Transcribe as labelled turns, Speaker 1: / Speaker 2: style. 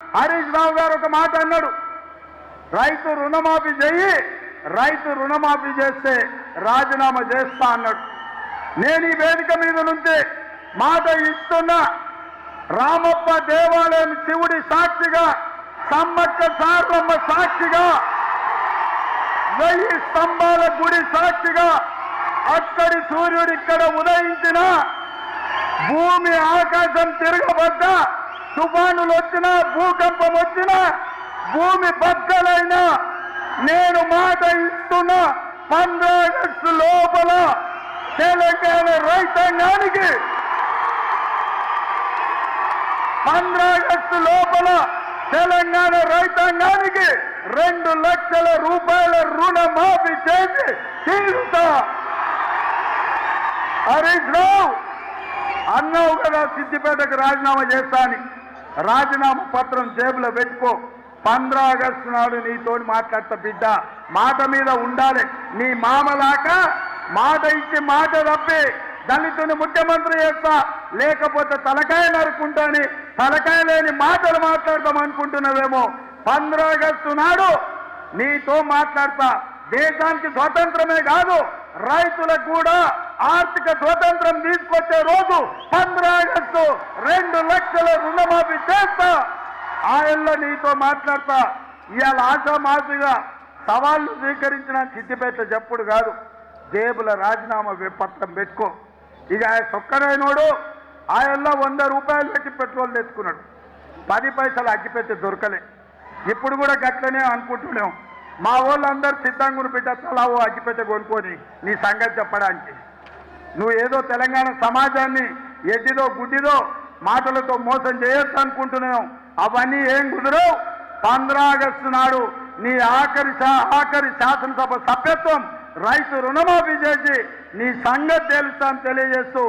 Speaker 1: హరీష్ రావు గారు ఒక మాట అన్నాడు, రైతు రుణమాఫీ చెయ్యి, రైతు రుణమాఫీ చేస్తే రాజీనామా చేస్తా అన్నాడు. నేను ఈ వేదిక మీద నుంచి మాట ఇస్తున్నా, రామప్ప దేవాలయం శివుడి సాక్షిగా, సమ్మక్క సారలమ్మ సాక్షిగా, 1000 స్తంభాల గుడి సాక్షిగా, అక్కడి సూర్యుడు ఇక్కడ ఉదయించిన, భూమి ఆకాశం తిరగబడ్డా, తుఫానులు వచ్చినా, భూకంపం వచ్చినా, భూమి బద్దలైనా, నేను మాట ఇస్తున్నా 15 ఆగస్టు లోపల తెలంగాణ రైతాంగానికి 15 ఆగస్టు లోపల తెలంగాణ రైతాంగానికి 2 లక్షల రూపాయల రుణమాఫీ చేసి తీరుతా. హరీష్ రావు అన్నావు కదా సిద్దిపేటకు రాజీనామా చేస్తా అని, రాజీనామా పత్రం జేబులో పెట్టుకో. 15 ఆగస్టు నాడు నీతో మాట్లాడతా బిడ్డ, మాట మీద ఉండాలి. నీ మామలాక మాట ఇచ్చి మాట తప్పి దళితుని ముఖ్యమంత్రి చేస్తా, లేకపోతే తలకాయ నరుకుంటాని తలకాయ లేని మాటలు మాట్లాడతాం అనుకుంటున్నావేమో. 15 ఆగస్టు నాడు నీతో మాట్లాడతా. దేశానికి స్వతంత్రమే కాదు, రైతులకు కూడా ఆర్థిక స్వతంత్రం తీసుకొచ్చే రోజు 15 ఆగస్టు. 2 లక్షల రుణమాఫీ చేస్తా. ఆయనలో నీతో మాట్లాడతా. ఇవాళ ఆశామాసిగా సవాళ్లు స్వీకరించిన సిద్దిపేట చెప్పుడు కాదు, జేబుల రాజీనామా పత్రం పెట్టుకో. ఇక ఆయన సొక్కనైనోడు ఆయనలో 100 రూపాయలు పెట్టి పెట్రోల్ తెచ్చుకున్నాడు, 10 పైసలు అగ్గిపెట్టి దొరకలే. ఇప్పుడు కూడా గట్లనే అనుకుంటున్నాం. మా వాళ్ళందరూ సిద్ధంగా బిడ్డ తలావో అగ్గిపెట్ట కొనుక్కొని నీ సంగతి చెప్పడానికి. నువ్వు ఏదో తెలంగాణ సమాజాన్ని ఎడ్డిదో గుడ్డిదో మాటలతో మోసం చేయొచ్చు అనుకుంటున్నావు. అవన్నీ ఏం కుదరవు. 15 ఆగస్టు నాడు నీ ఆఖరి శాసనసభ సభ్యత్వం రైతు రుణమాఫీ చేసి నీ సంగతి తెలుస్తాను తెలియజేస్తూ